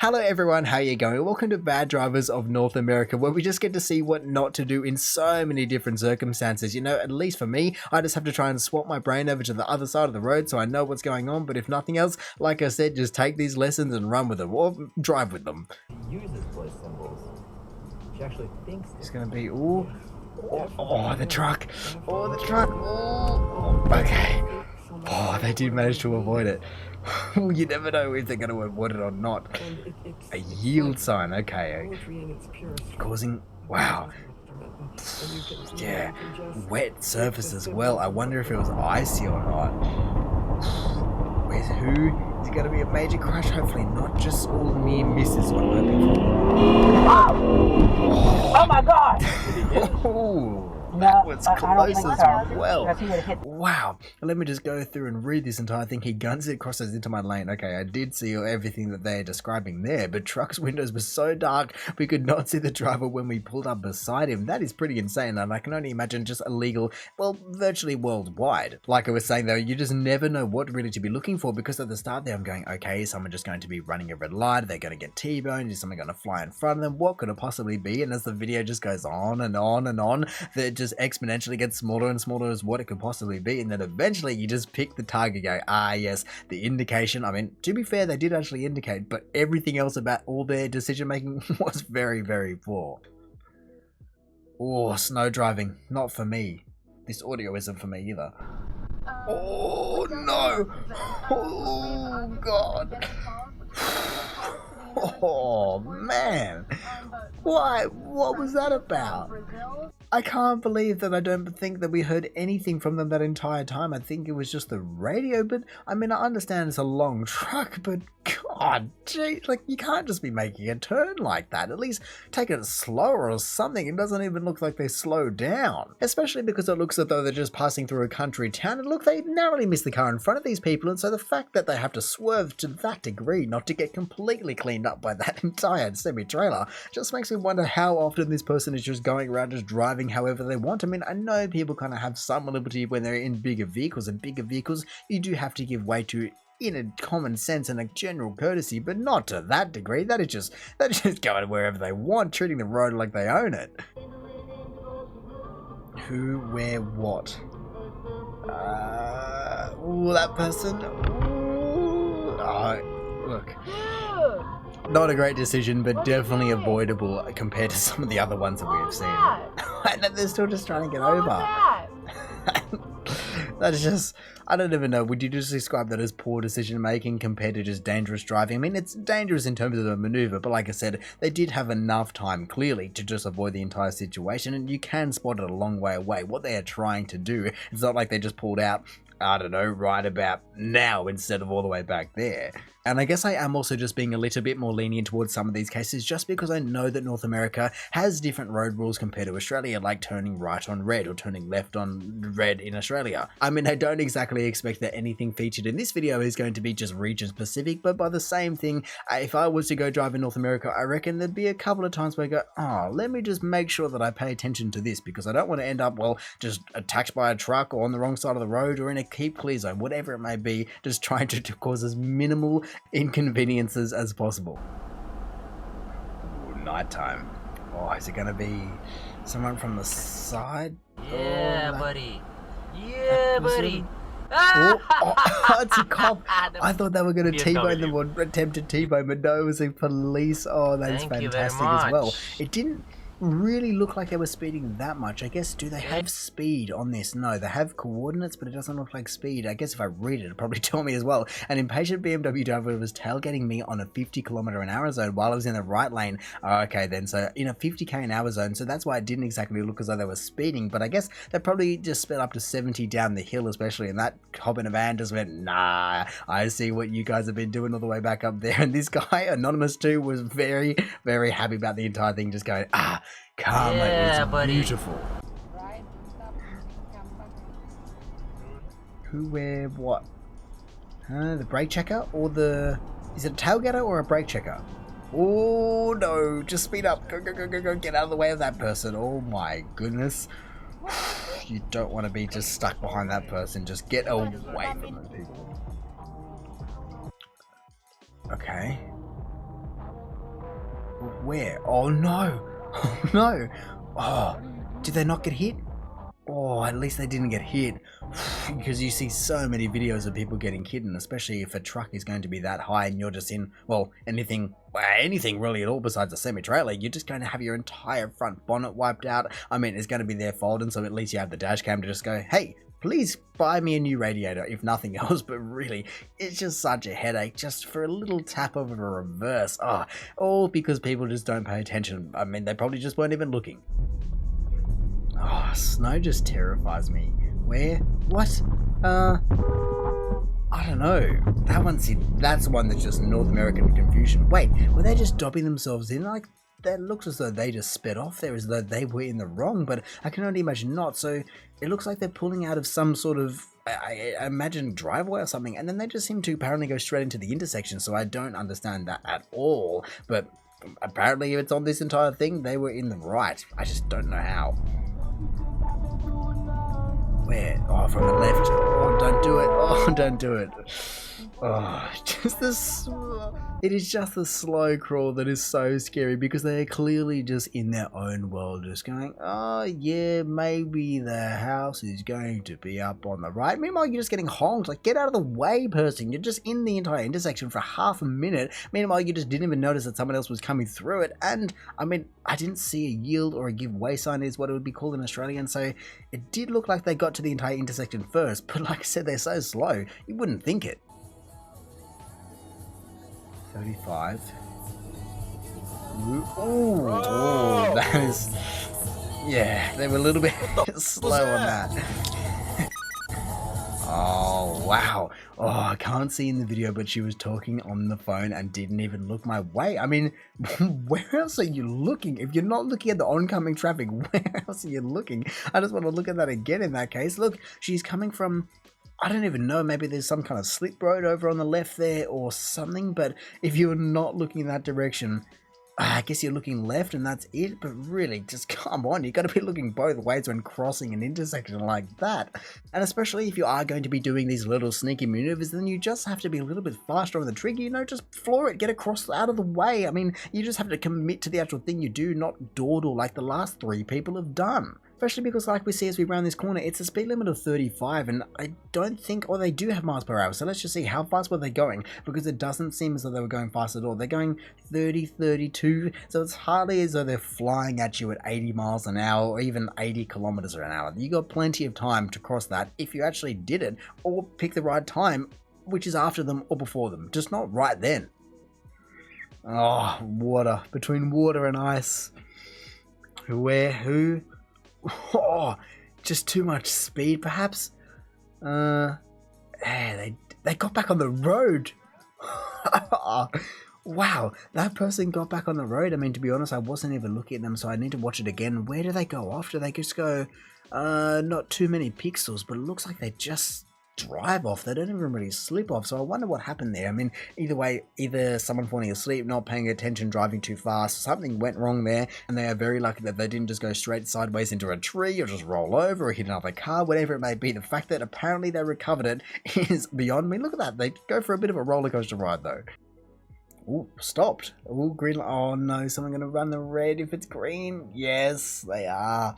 Hello everyone, how you going? Welcome to Bad Drivers of North America, where we just get to see what not to do in so many different circumstances. You know, at least for me, I just have to try and swap my brain over to the other side of the road so I know what's going on, but if nothing else, like I said, just take these lessons and run with them, or drive with them. Uses place symbols. She actually thinks It's gonna be, ooh, oh, the truck, oh, the truck, oh, okay. Oh, they did manage to avoid it. You never know if they're going to avoid it or not. A yield sign, okay. Causing, wow. Yeah, wet surface as well. I wonder if it was icy or not. Where's who? Is it going to be a major crash? Hopefully not. Just all near misses what I'm hoping for. Oh my god! That was close as well. Wow. Let me just go through and read this entire thing. He guns it, crosses into my lane. Okay, I did see everything that they're describing there, but truck's windows were so dark we could not see the driver when we pulled up beside him. That is pretty insane, and I can only imagine just illegal, well, virtually worldwide. Like I was saying though, you just never know what really to be looking for, because at the start there I'm going, okay, is someone just going to be running a red light? Are they going to get T-boned? Is someone going to fly in front of them? What could it possibly be? And as the video just goes on and on and on, that just exponentially gets smaller and smaller as what it could possibly be, and then eventually you just pick the target, go, ah yes, the indication. I mean, to be fair, they did actually indicate, but everything else about all their decision making was very, very poor. Oh, snow driving, not for me. This audio isn't for me either. Oh no! Oh god! Oh man! Why? What was that about? I can't believe that I don't think that we heard anything from them that entire time. I think it was just the radio, but I mean, I understand it's a long truck, but god, gee, like you can't just be making a turn like that. At least take it slower or something. It doesn't even look like they slowed down, especially because it looks as though they're just passing through a country town, and look, they narrowly missed the car in front of these people, and so the fact that they have to swerve to that degree not to get completely cleaned up by that entire semi-trailer just makes me wonder how often this person is just going around just driving however they want. I mean, I know people kind of have some liberty when they're in bigger vehicles, and bigger vehicles you do have to give way to in a common sense and a general courtesy, but not to that degree. They're just going wherever they want, treating the road like they own it. Who, where, what? Ooh, that person. Ooh. Oh, look. Not a great decision, but definitely avoidable compared to some of the other ones that we have seen. And they're still just trying to get over. That's just, I don't even know, would you just describe that as poor decision making compared to just dangerous driving? I mean, it's dangerous in terms of the maneuver, but like I said, they did have enough time clearly to just avoid the entire situation, and you can spot it a long way away what they are trying to do. It's not like they just pulled out, I don't know, right about now instead of all the way back there. And I guess I am also just being a little bit more lenient towards some of these cases just because I know that North America has different road rules compared to Australia, like turning right on red or turning left on red in Australia. I mean, I don't exactly expect that anything featured in this video is going to be just region specific, but by the same thing, if I was to go drive in North America, I reckon there'd be a couple of times where I go, oh, let me just make sure that I pay attention to this, because I don't want to end up, well, just attacked by a truck or on the wrong side of the road or in a keep clear zone, whatever it may be, just trying to cause as minimal inconveniences as possible. Ooh, nighttime. Oh, is it gonna be someone from the side? Yeah, buddy. Yeah, buddy. It's a cop. I thought they were going to T-bone them or attempt to T-bone, but no, it was a police. Oh, that's fantastic as well. It didn't really look like they were speeding that much. I guess, do they have speed on this? No, they have coordinates, but it doesn't look like speed. I guess if I read it, it'll probably tell me as well. An impatient BMW driver was tailgating me on a 50km/h zone while I was in the right lane. Oh, okay then, so in a 50km/h zone, so that's why it didn't exactly look as though they were speeding, but I guess they probably just sped up to 70 down the hill especially, and that cop in a van just went, nah, I see what you guys have been doing all the way back up there. And this guy, Anonymous too, was very, very happy about the entire thing, just going, ah, calm, yeah, it's buddy. Beautiful. Who, where, what? The brake checker or the... Is it a tailgater or a brake checker? Oh no, just speed up. Go, go, go, go, go. Get out of the way of that person. Oh my goodness. You don't want to be just stuck behind that person. Just get away from those people. Okay. Where? Oh no! Oh no! Oh, did they not get hit? Oh, at least they didn't get hit. Because you see so many videos of people getting hit, and especially if a truck is going to be that high and you're just in, well, anything really at all besides a semi-trailer, you're just going to have your entire front bonnet wiped out. I mean, it's going to be their fault, and so at least you have the dash cam to just go, hey, please buy me a new radiator, if nothing else. But really, it's just such a headache just for a little tap of a reverse. Oh, all because people just don't pay attention. I mean, they probably just weren't even looking. Oh, snow just terrifies me. Where? What? I don't know. That's the one that's just North American confusion. Wait, were they just dobbing themselves in? Like, that looks as though they just sped off there as though they were in the wrong, but I can only imagine not. So it looks like they're pulling out of some sort of, I imagine, driveway or something, and then they just seem to apparently go straight into the intersection, so I don't understand that at all. But apparently if it's on this entire thing, they were in the right. I just don't know how. Where? Oh, from the left. Oh, don't do it. Oh, don't do it. Oh, just this. It is just the slow crawl that is so scary, because they are clearly just in their own world, just going, oh yeah, maybe the house is going to be up on the right. Meanwhile, you're just getting honked. Like, get out of the way, person. You're just in the entire intersection for half a minute. Meanwhile, you just didn't even notice that someone else was coming through it. And I mean, I didn't see a yield or a give way sign, is what it would be called in Australia. And so it did look like they got to the entire intersection first. But like I said, they're so slow, you wouldn't think it. 35. Oh, that is... Yeah, they were a little bit slow on that. Oh, wow. Oh, I can't see in the video, but she was talking on the phone and didn't even look my way. I mean, where else are you looking? If you're not looking at the oncoming traffic, where else are you looking? I just want to look at that again in that case. Look, she's coming from... I don't even know, maybe there's some kind of slip road over on the left there or something, but if you're not looking in that direction, I guess you're looking left and that's it. But really, just come on, you got to be looking both ways when crossing an intersection like that. And especially if you are going to be doing these little sneaky maneuvers, then you just have to be a little bit faster on the trigger, you know, just floor it, get across out of the way. I mean, you just have to commit to the actual thing you do, not dawdle like the last 3 people have done. Especially because, like we see as we round this corner, it's a speed limit of 35, and I don't think, or they do have miles per hour, so let's just see how fast were they going, because it doesn't seem as though they were going fast at all. They're going 30, 32, so it's hardly as though they're flying at you at 80 miles an hour, or even 80 kilometers an hour. You got plenty of time to cross that if you actually did it, or pick the right time, which is after them or before them, just not right then. Oh, water. Between water and ice. Who? Oh, just too much speed, perhaps. Hey, they got back on the road. Wow, that person got back on the road. I mean, to be honest, I wasn't even looking at them, so I need to watch it again. Where do they go off? Do they just go, not too many pixels, but it looks like they just drive off. They don't even really slip off, so I wonder what happened there. I mean, either way, either someone falling asleep, not paying attention, driving too fast, something went wrong there, and they are very lucky that they didn't just go straight sideways into a tree or just roll over or hit another car, whatever it may be. The fact that apparently they recovered it is beyond me. Look at that. They go for a bit of a roller coaster ride though. Ooh, stopped. Ooh, green light. Oh no, someone gonna run the red if it's green? Yes, they are.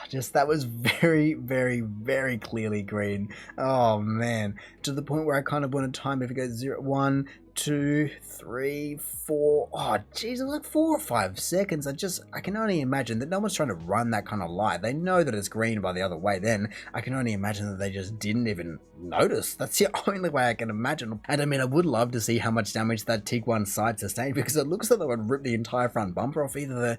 Just, that was very, very, very clearly green. Oh man, to the point where I kind of want to time if it goes 0, 1, 2, 3, 4. Oh geez, it was like 4 or 5 seconds. I can only imagine that no one's trying to run that kind of light. They know that it's green by the other way. Then I can only imagine that they just didn't even notice. That's the only way I can imagine. And I mean, I would love to see how much damage that Tiguan side sustained, because it looks like they would rip the entire front bumper off, either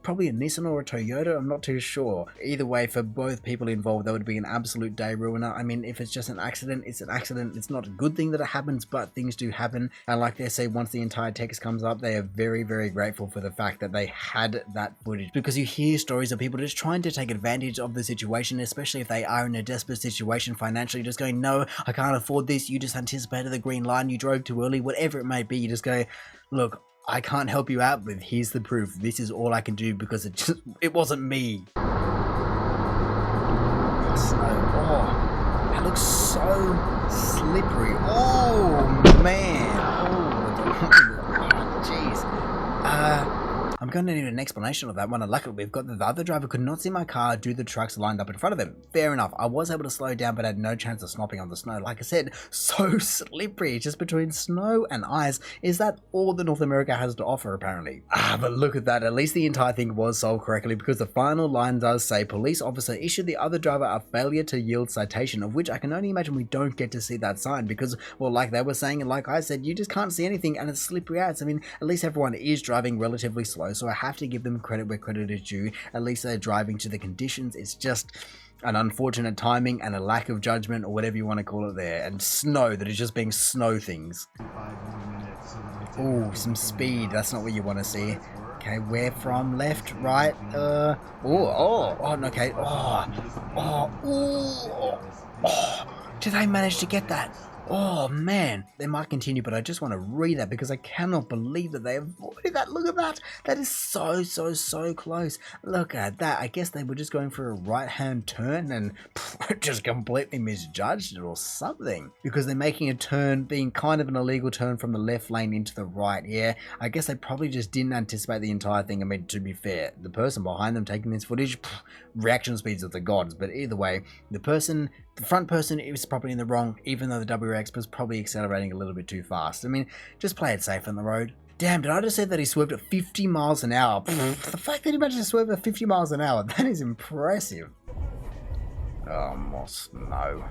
probably a Nissan or a Toyota. I'm not too sure. Either way, for both people involved, that would be an absolute day ruiner. I mean, if it's just an accident, it's an accident. It's not a good thing that it happens, but things do happen. And like they say, once the entire text comes up, they are very, very grateful for the fact that they had that footage, because you hear stories of people just trying to take advantage of the situation, especially if they are in a desperate situation financially, just going, no, I can't afford this. You just anticipated the green line, you drove too early, whatever it may be. You just go, look, I can't help you out, but here's the proof. This is all I can do, because it wasn't me. Oh, that looks so slippery. Oh man. Oh jeez. I'm going to need an explanation of that one. And luckily, we've got the other driver could not see my car due to the trucks lined up in front of him. Fair enough. I was able to slow down, but had no chance of snopping on the snow. Like I said, so slippery. Just between snow and ice. Is that all that North America has to offer, apparently? But look at that. At least the entire thing was solved correctly, because the final line does say, police officer issued the other driver a failure to yield citation, of which I can only imagine we don't get to see that sign because, well, like they were saying and like I said, you just can't see anything and it's slippery out. I mean, at least everyone is driving relatively slow, so I have to give them credit where credit is due. At least they're driving to the conditions. It's just an unfortunate timing and a lack of judgment, or whatever you want to call it there, and snow that is just being snow things. Oh, some speed. That's not what you want to see. Okay, where from? Left, right, okay. Did they manage to get that? Oh man, they might continue, but I just want to read that because I cannot believe that they avoided that. Look at that. That is so close. Look at that. I guess they were just going for a right-hand turn and just completely misjudged it or something, because they're making a turn, being kind of an illegal turn from the left lane into the right. Yeah, I guess they probably just didn't anticipate the entire thing. I mean, to be fair, the person behind them taking this footage, reaction speeds of the gods, but either way, the front person is probably in the wrong, even though the WX was probably accelerating a little bit too fast. I mean, just play it safe on the road. Damn, did I just say that he swerved at 50 miles an hour? The fact that he managed to swerve at 50 miles an hour, that is impressive. Oh, more snow.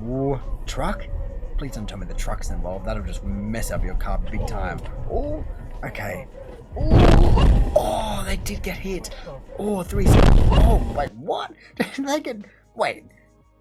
Ooh, truck? Please don't tell me the truck's involved. That'll just mess up your car big time. Oh, okay. Ooh. Oh, they did get hit. Oh, 3 seconds. Oh, wait, what? Did they get... Wait,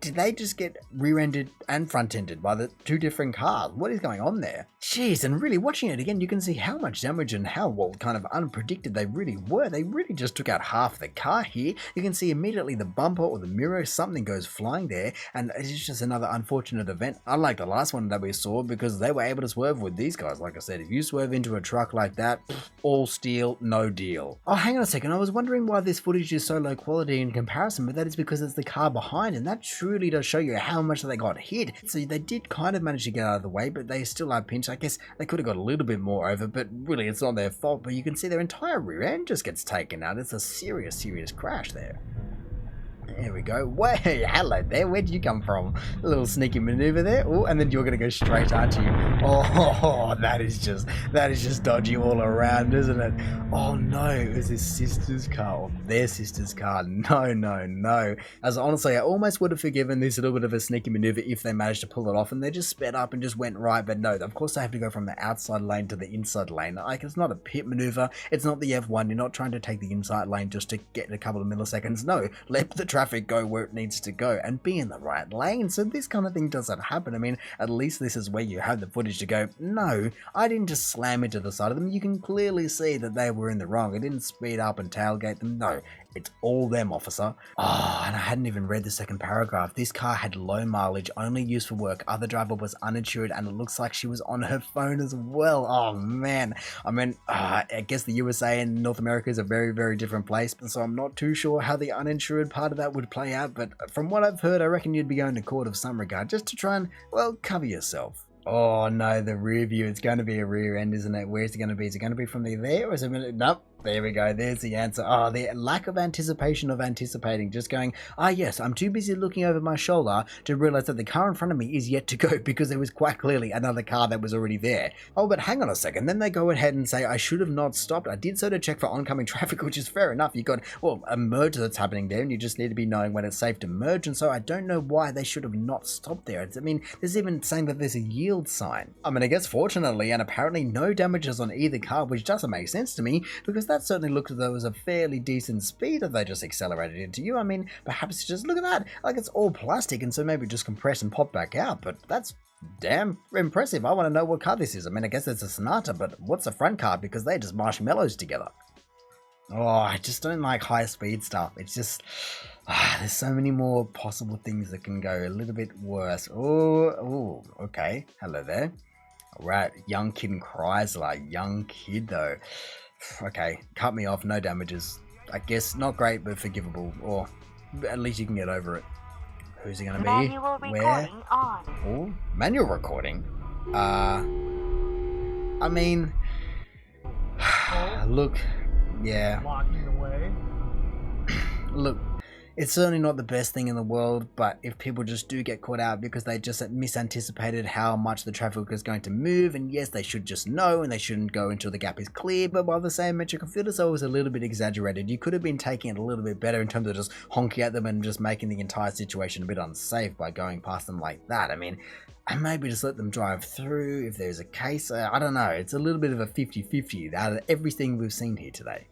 did they just get rear-ended and front-ended by the two different cars? What is going on there? Jeez, and really watching it again, you can see how much damage and how, well, kind of unpredicted they really were. They really just took out half the car here. You can see immediately the bumper or the mirror, something goes flying there, and it's just another unfortunate event. Unlike the last one that we saw, because they were able to swerve with these guys. Like I said, if you swerve into a truck like that, all steel, no deal. Oh, hang on a second. I was wondering why this footage is so low quality in comparison, but that is because it's the car behind, and that truly does show you how much they got hit. So they did kind of manage to get out of the way, but they still are pinched. I guess they could have got a little bit more over, but really it's not their fault. But you can see their entire rear end just gets taken out. It's a serious crash there. There we go. Way, hello there. Where did you come from? A little sneaky maneuver there. Oh, and then you're going to go straight, aren't you? Oh, that is just dodgy all around, isn't it? Oh no, it was his sister's car, or their sister's car. No. As honestly, I almost would have forgiven this little bit of a sneaky maneuver if they managed to pull it off and they just sped up and just went right. But no, of course they have to go from the outside lane to the inside lane. Like, it's not a pit maneuver. It's not the F1. You're not trying to take the inside lane just to get a couple of milliseconds. No, let the traffic go where it needs to go and be in the right lane. So this kind of thing doesn't happen. I mean, at least this is where you have the footage to go, no, I didn't just slam into the side of them. You can clearly see that they were in the wrong. I didn't speed up and tailgate them. No, it's all them, officer. Oh, and I hadn't even read the second paragraph. This car had low mileage, only used for work. Other driver was uninsured, and it looks like she was on her phone as well. Oh man, I mean, I guess the USA and North America is a very different place, so I'm not too sure how the uninsured part of that would play out, but from what I've heard, I reckon you'd be going to court of some regard just to try and, well, cover yourself. Oh no, the rear view, it's going to be a rear end, isn't it? Where's it going to be? Is it going to be from there, or is it... Nope. There we go. There's the answer. Oh, the lack of anticipation of anticipating. Just going, yes, I'm too busy looking over my shoulder to realize that the car in front of me is yet to go, because there was quite clearly another car that was already there. Oh, but hang on a second. Then they go ahead and say, I should have not stopped. I did so to check for oncoming traffic, which is fair enough. You've got, well, a merge that's happening there, and you just need to be knowing when it's safe to merge. And so I don't know why they should have not stopped there. I mean, there's even saying that there's a yield sign. I mean, I guess fortunately and apparently no damages on either car, which doesn't make sense to me, because that certainly looked as though it was a fairly decent speed that they just accelerated into you. I mean, perhaps just look at that, like it's all plastic, and so maybe just compress and pop back out, but that's damn impressive. I want to know what car this is. I mean, I guess it's a Sonata, but what's the front car, because they just marshmallows together. Oh, I just don't like high speed stuff. It's just, there's so many more possible things that can go a little bit worse. Oh, okay. Hello there. All right, young kid in Chrysler. Young kid though. Okay, cut me off, no damages. I guess not great, but forgivable, or at least you can get over it. Who's it gonna be? Manual recording on. Oh, manual recording? I mean, look, yeah. Blocking the way. Look, it's certainly not the best thing in the world, but if people just do get caught out because they just misanticipated how much the traffic is going to move, and yes, they should just know and they shouldn't go until the gap is clear, but by the same metric, I feel as though it was a little bit exaggerated. You could have been taking it a little bit better in terms of just honking at them and just making the entire situation a bit unsafe by going past them like that. I mean, and maybe just let them drive through if there's a case. I don't know. It's a little bit of a 50-50 out of everything we've seen here today.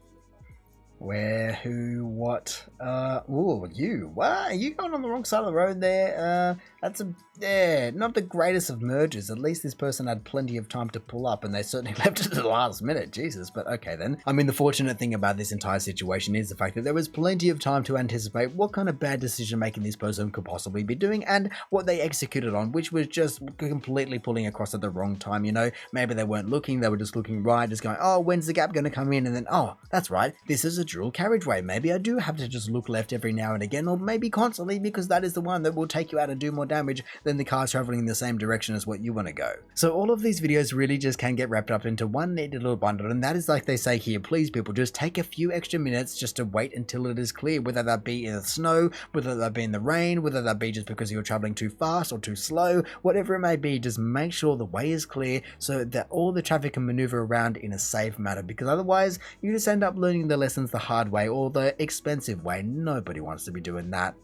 Where, who, what, ooh, you, what, are you going on the wrong side of the road there? That's not the greatest of mergers. At least this person had plenty of time to pull up, and they certainly left it to the last minute, Jesus, but okay then. I mean, the fortunate thing about this entire situation is the fact that there was plenty of time to anticipate what kind of bad decision making this person could possibly be doing, and what they executed on, which was just completely pulling across at the wrong time, you know? Maybe they weren't looking, they were just looking right, just going, oh, when's the gap going to come in? And then, oh, that's right, this is a dual carriageway. Maybe I do have to just look left every now and again, or maybe constantly, because that is the one that will take you out and do more damage than the cars traveling in the same direction as what you want to go. So all of these videos really just can get wrapped up into one neat little bundle, and that is like they say here, please people, just take a few extra minutes just to wait until it is clear, whether that be in the snow, whether that be in the rain, whether that be just because you're traveling too fast or too slow, whatever it may be, just make sure the way is clear so that all the traffic can maneuver around in a safe manner, because otherwise you just end up learning the lessons the hard way or the expensive way. Nobody wants to be doing that.